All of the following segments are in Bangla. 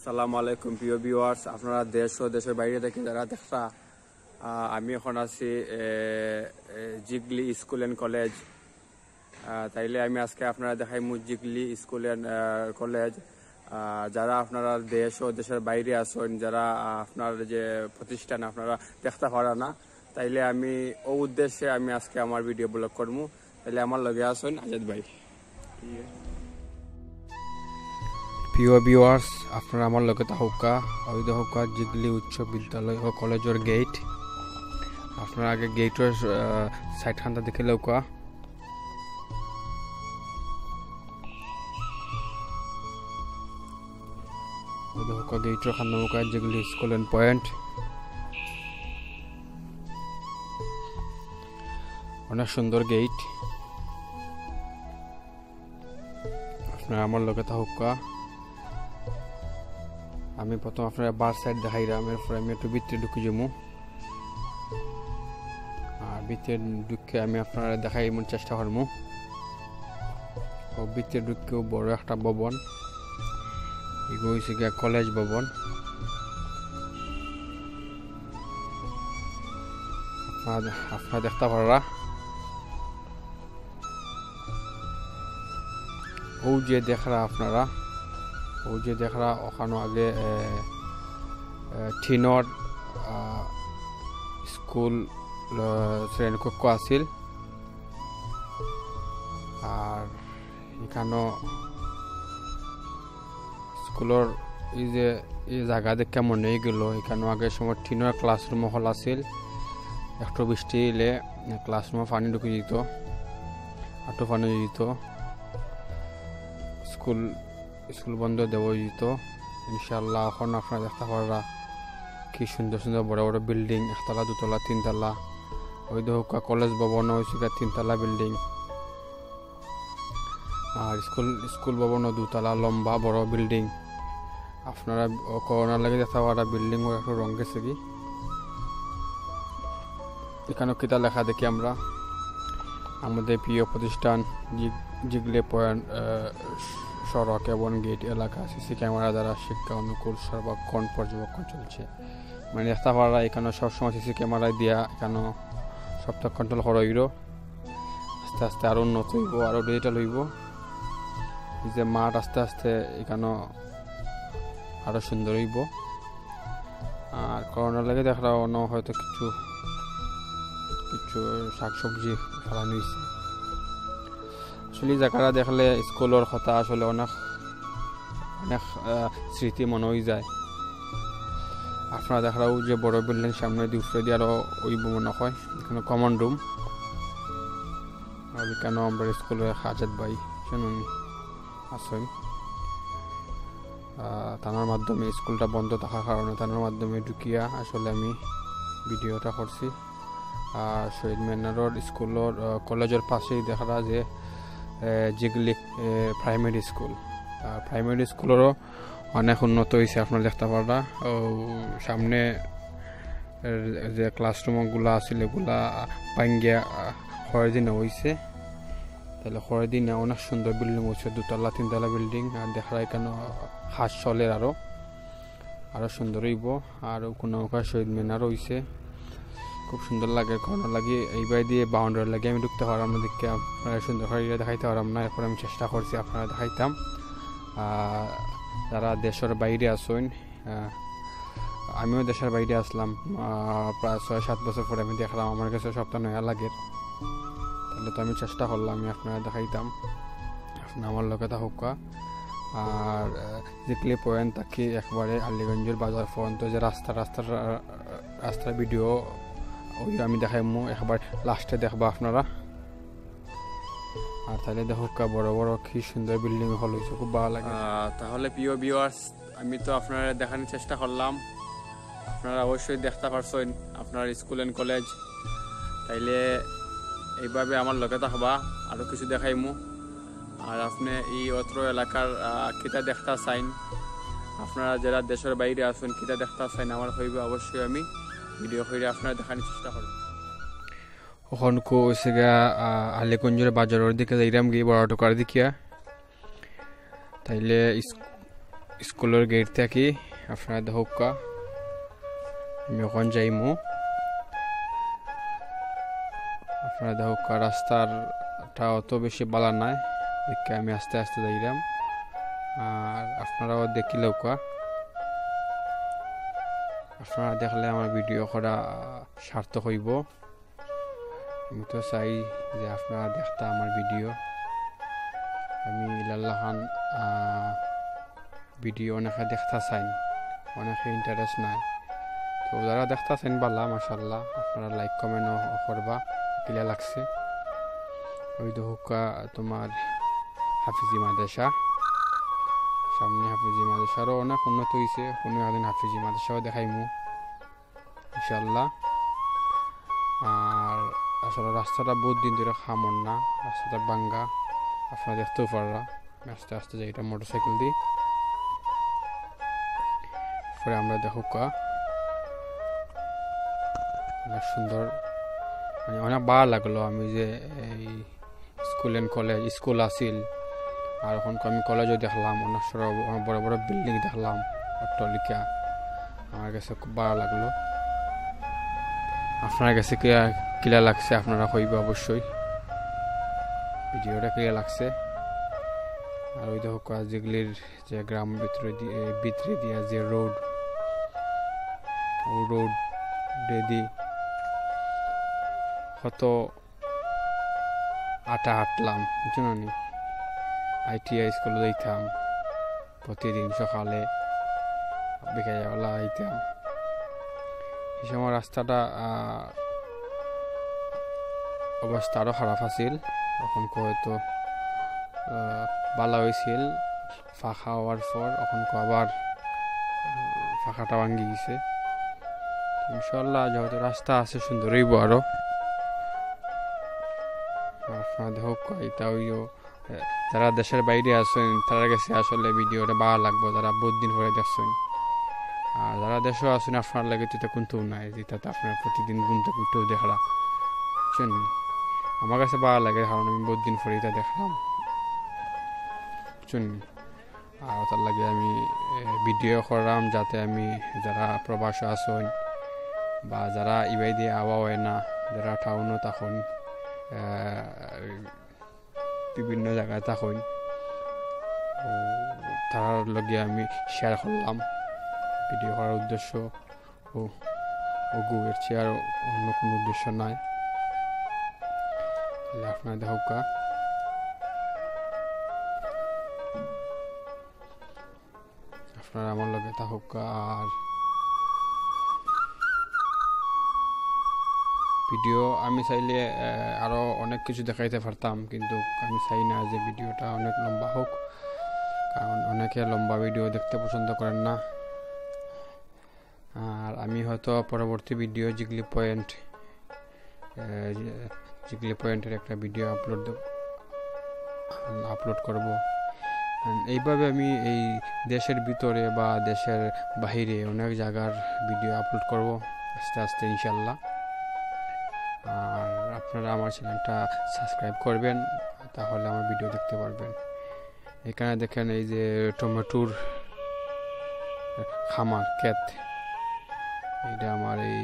আসসালামু আলাইকুম প্রিয় ভিউয়ার্স, আপনারা দেশ ও দেশের বাইরে থেকে যারা দেখা, আমি এখন আছি জিগলি স্কুল অ্যান্ড কলেজ। তাইলে আমি আজকে আপনারা দেখাই জিগলি স্কুল অ্যান্ড কলেজ। যারা আপনারা দেশ ও দেশের বাইরে আসেন, যারা আপনার যে প্রতিষ্ঠান আপনারা দেখতে পারা না, তাইলে আমি ও উদ্দেশ্যে আমি আজকে আমার ভিডিও ব্লগ করবো। তাইলে আমার লগে আসেন আজাদ ভাই। প্রিয় ভিউয়ার্স, আপনারা আমার লগে থাকা ওই দেখা জিগলি উচ্চ বিদ্যালয় ও কলেজের গেট। আপনারা আগে গেটের সাইড খানটা দেখে লৌকা। দেখা গেটের খান নৌকা জিগলি স্কুল এন্ড পয়েন্ট। অনেক সুন্দর গেট। আপনারা আমার লগে থাকা। আমি প্রথম আপনারা বার সাইড দেখাইলাম, এরপর আমি একটু ভিতরে ঢুকে যাবো। আর ভিতরে ঢুকে আমি আপনারা দেখাই এমন চেষ্টা করবো। ও ভিতরে ঢুকেও বড় একটা ভবন, এগুলো হচ্ছে গিয়ে কলেজ ভবন। আপনারা দেখতে পারা ও যে দেখরা আপনারা ও যে দেখরা ওখানে আগে ঠিনর স্কুল শ্রেণীকক্ষ আছিল। আর এখানে স্কুলের এই যে এই জায়গা দেখে মনে গেল এখানে আগে সময় ঠিনর ক্লাসরুম হল আছিল। একটু বৃষ্টি এলে ক্লাসরুমে পানি ঢুকে যেত, আটো পানি যেত, স্কুল বন্ধ দেওয়া যেত। ইনশাল্লাহ এখন আপনারা দেখতে পারা কি সুন্দর সুন্দর বড় বড় বিল্ডিং, একতলা দুতলা তিনতলা। ওই দেখা কলেজ ভবন হয়েছে তিনতলা বিল্ডিং। আর স্কুল ভবন দুতলা লম্বা বড় বিল্ডিং। আপনারা করোনার লাগে দেখতে পারা বিল্ডিং একটু রং গেছে কি। এখানে কিতা লেখা দেখি আমরা, আমাদের প্রিয় প্রতিষ্ঠান জিগলি পয়েন্ট সড়ক এবং গেট এলাকা সিসি ক্যামেরা দ্বারা শিক্ষা অনুকূল সর্বক্ষণ পর্যবেক্ষণ চলছে। মানে দেখতে পারা এখানে সবসময় সিসি ক্যামেরা দিয়া এখানে সবটা কন্ট্রোল করা হইল। আস্তে আস্তে আরো উন্নত হইব, আরো ডিজিটাল হইব। এই যে মাঠ আস্তে আস্তে এখানে আরো সুন্দর হইব। আর করোনার লাগে দেখা অন্য হয়তো কিছু শাকসবজি ফেলানো হয়েছে। আসলে জায়গাটা দেখলে স্কুলের কথা আসলে অনেক অনেক স্মৃতি মনে হয়ে যায়। আপনারা দেখাও যে বড় বিল্ডিং সামনে দিয়ে উঠে দিয়ে আরো ওইব মনে হয় এখানে কমন রুম। আর এখানে আমরা স্কুলের আজাদ ভাই আসেন। তার মাধ্যমে স্কুলটা বন্ধ থাকার কারণে তার মাধ্যমে ঢুকিয়া আসলে আমি ভিডিওটা করছি। আর শহীদ মিনার স্কুলের কলেজের পাশেই দেখা যে জিগলি প্রাইমারি স্কুল। প্রাইমারি স্কুলেরও অনেক উন্নত হয়েছে আপনারা দেখতে পারা। সামনে যে ক্লাসরুমগুলো আছিল এগুলা ভাঙ্গিয়া খড়ের দিনে হয়েছে। তাহলে খড়ের দিনে অনেক সুন্দর বিল্ডিং হয়েছে, দুতলা তিনতলা বিল্ডিং। আর দেখা এখানে হাঁস চলের আরো সুন্দর হইব। আর কোনো শহীদ মিনার হয়েছে, খুব সুন্দর লাগে। কোনো লাগে এইবার দিয়ে বাউন্ডারি লাগে আমি ঢুকতে পারলাম না, দেখতে সুন্দর করে দেখাইতে পারলাম না। এরপর আমি চেষ্টা করছি আপনারা দেখাইতাম। যারা দেশের বাইরে আসেন, আমিও দেশের বাইরে আসলাম প্রায় 6-7 বছর পরে আমি দেখলাম, আমার কাছে সপ্তাহ নয়া লাগে। তাহলে তো আমি চেষ্টা করলাম আমি আপনারা দেখাইতাম, আপনার আমার লোকে থাকা। আর জিগলি পয়েন্ট থাকি একবারে আলীগঞ্জের বাজার পর্যন্ত যে রাস্তার ভিডিও ওই আমি দেখাইমু একবার লাস্টে দেখবা আপনারা। আর তাহলে দেখো বড় বড় কি সুন্দর বিল্ডিং হল হয়েছে, খুব ভালো লাগে। তাহলে প্রিয় ভিউয়ার্স, আমি তো আপনারা দেখানোর চেষ্টা করলাম, আপনারা অবশ্যই দেখতে পারছেন আপনার স্কুল এন্ড কলেজ। তাইলে এইভাবে আমার লগে থাকবা, আরো কিছু দেখাইমু। আর আপনি এই অত্র এলাকার কিতা দেখতে চাইন, আপনারা যারা দেশের বাইরে আছেন কিতা দেখতে চাইন আমার হইবে, অবশ্যই আমি ভিডিও করে আপনারা দেখানোর চেষ্টা করব। ওখান হচ্ছে গিয়া আলীগঞ্জের বাজারের দিকে যাইলাম গিয়ে বড় টোকার দিকিয়া। তাইলে স্কুলের গেট থেকে আপনারা দেখুকা আমি ওখান যাইমু। আপনারা দেখুকা রাস্তাটা অত বেশি বালা নাই, দেখে আমি আস্তে আস্তে যাইলাম। আর আপনারাও দেখিলেওকা, আপনারা দেখলে আমার ভিডিও করা সার্থক হইব। আমি তো চাই যে আপনারা দেখতা আমার ভিডিও। আমি ইলাল্লাহান ভিডিও অনেকে দেখতে চাইন, অনেকে ইন্টারেস্ট নাই। তো যারা দেখতে চাইন বালা মাশাল্লাহ, আপনারা লাইক কমেন্টও করবা, কিলা লাগছে। ওই দেখুকা তোমার হাফিজি মাদ্রাসা, সামনে হাফিজি মাদ্রাসারও অনেক উন্নত হয়েছে। কোনো একদিন হাফিজি মাদ্রাসাও দেখাইমু ইনশাল্লাহ। আর আসলে রাস্তাটা বহুত দিন ধরে খামন না, রাস্তাটা ভাঙ্গা, আপনারা দেখতেও পাররা। আস্তে আস্তে যাই এটা মোটরসাইকেল দিয়ে। পরে আমরা দেখুকা অনেক সুন্দর, মানে অনেক ভালো লাগলো। আমি যে এই স্কুল অ্যান্ড কলেজ, স্কুল আসিল, আর এখন আমি কলেজও দেখলাম, অনেক বড় বড় বিল্ডিং দেখলাম, অট্টালিকা। আমার কাছে খুব ভালো লাগলো। আপনার কাছে কিলা লাগছে আপনারা কইবা অবশ্যই, ভিডিওটা কিলা লাগছে। আর ওই দেখো যেগুলির যে গ্রাম ভিতরে দিয়া যে রোড, ও রোড দি কত আটা হাঁটলাম, বুঝছো না? ITI স্কুলে যাইতাম প্রতিদিন সকালে, বিকেলবেলা আইতাম। এই সময় রাস্তাটা অবস্থা আরও খারাপ আছিল, এখন হয়তো বালা হয়েছিল। ফাঁকা হওয়ার পর এখন আবার ফাঁকাটা ভাঙ্গি গেছে। ইনশাল্লাহ যেহেতু রাস্তা আছে সুন্দর হইব আরো। আপনার হোক এটা হইও, যারা দেশের বাইরে আসেন তারা গেছে আসলে ভিডিওটা ভালো লাগবে, যারা বহুত দিন পরে দেখছেন। আর যারা দেশও আসেন আপনার লাগে তো কিন্তু নাই, যেটাতে আপনার প্রতিদিন ঘুমতে উঠেও দেখলা, বুঝছেন? আমার কাছে ভালো লাগে, কারণ আমি বহুত দিন পরে এটা দেখলাম, বুঝছেন? আর তার লাগে আমি ভিডিও করলাম, যাতে আমি যারা প্রবাস আসেন বা যারা ইবাই দিয়ে আওয়া হয় না, যারা টাউনও তখন বিভিন্ন জায়গায় তখন তার লগে আমি শেয়ার করলাম। ভিডিও করার উদ্দেশ্য ও গুয়ের চেয়ে আর অন্য কোনো উদ্দেশ্য নাই। আপনার দেখা আপনারা আমার লগে থাকুক। আর ভিডিও আমি চাইলে আরও অনেক কিছু দেখাইতে পারতাম, কিন্তু আমি চাই না যে ভিডিওটা অনেক লম্বা হোক, কারণ অনেকে লম্বা ভিডিও দেখতে পছন্দ করেন না। আর আমি হয়তো পরবর্তী ভিডিও জিগলি পয়েন্টের একটা ভিডিও আপলোড করব। এইভাবে আমি এই দেশের ভিতরে বা দেশের বাহিরে অনেক জায়গার ভিডিও আপলোড করব আস্তে আস্তে ইনশাল্লাহ। আর আপনারা আমার চ্যানেলটা সাবস্ক্রাইব করবেন, তাহলে আমার ভিডিও দেখতে পারবেন। এখানে দেখেন এই যে টমেটোর খামার ক্ষেত, এটা আমার এই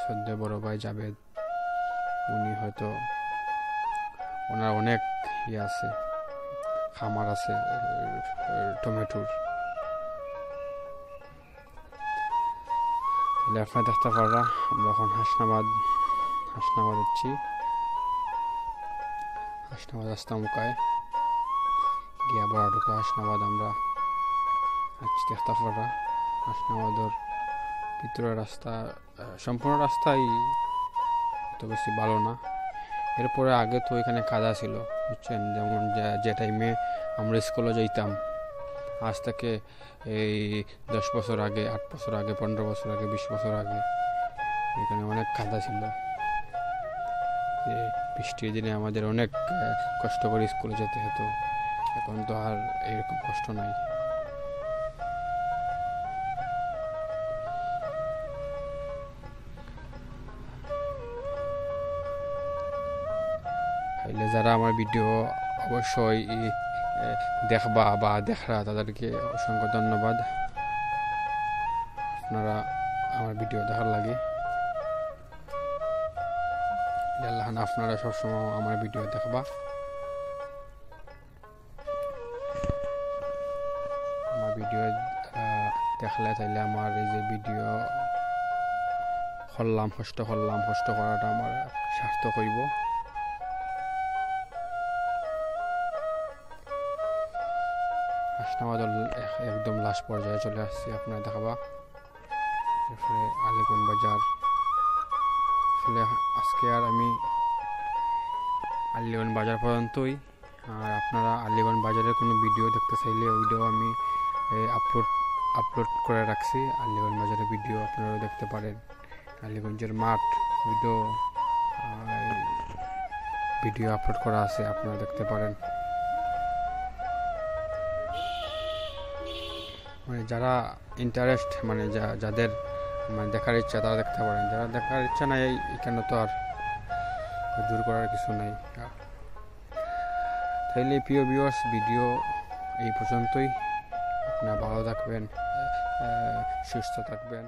সদ্য বড় ভাই জাবেদ, উনি হয়তো ওনার অনেক আছে, খামার আছে টমেটোর। তাহলে আপনারা দেখতে পারা আমরা এখন হাসনাবাদ যাচ্ছি। হাসনাবাদ রাস্তা মুখায় গিয়া বড় হাসনাবাদ আমরা আজকে দেখতে পারা। হাসনাবাদের ভিতরের রাস্তা, সম্পূর্ণ রাস্তাই অত বেশি ভালো না। এরপরে আগে তো এখানে কাদা ছিল, বুঝছেন? যেমন যে টাইমে আমরা স্কুলে যাইতাম, আজ থেকে এই 10 বছর আগে, 8 বছর আগে, 15 বছর আগে, 20 বছর আগে এখানে অনেক কাদা ছিল। বৃষ্টির দিনে আমাদের অনেক কষ্ট করে স্কুলে যেতে হতো, এখন তো আর এরকম কষ্ট নাই। যারা আমার ভিডিও অবশ্যই দেখবা বা দেখরা তাদেরকে অসংখ্য ধন্যবাদ। আপনারা আমার ভিডিও দেখার লাগে আপনারা সবসময় আমার ভিডিও দেখবা। আমার ভিডিও দেখলে তাইলে আমার এই যে ভিডিও কষ্ট করাটা আমার সার্থক হইব। আমাদের একদম লাস্ট পর্যায়ে চলে আসছি, আপনারা দেখাবা। এরপরে আলীগঞ্জ বাজার। আসলে আজকে আর আমি আলীগঞ্জ বাজার পর্যন্তই। আর আপনারা আলীগঞ্জ বাজারের কোনো ভিডিও দেখতে চাইলে ওইটাও আমি আপলোড করে রাখছি। আলীগঞ্জ বাজারের ভিডিও আপনারাও দেখতে পারেন। আলীগঞ্জের মাঠ ভিডিও আপলোড করা আছে, আপনারা দেখতে পারেন। মানে যারা ইন্টারেস্ট মানে যাদের মানে দেখার ইচ্ছা তারা দেখতে পারেন, যারা দেখার ইচ্ছা নাই এখানে তো আর জোর করার কিছু নাই। তাইলে প্রিয় ভিউয়ার্স, ভিডিও এই পর্যন্তই। আপনারা ভালো থাকবেন, সুস্থ থাকবেন।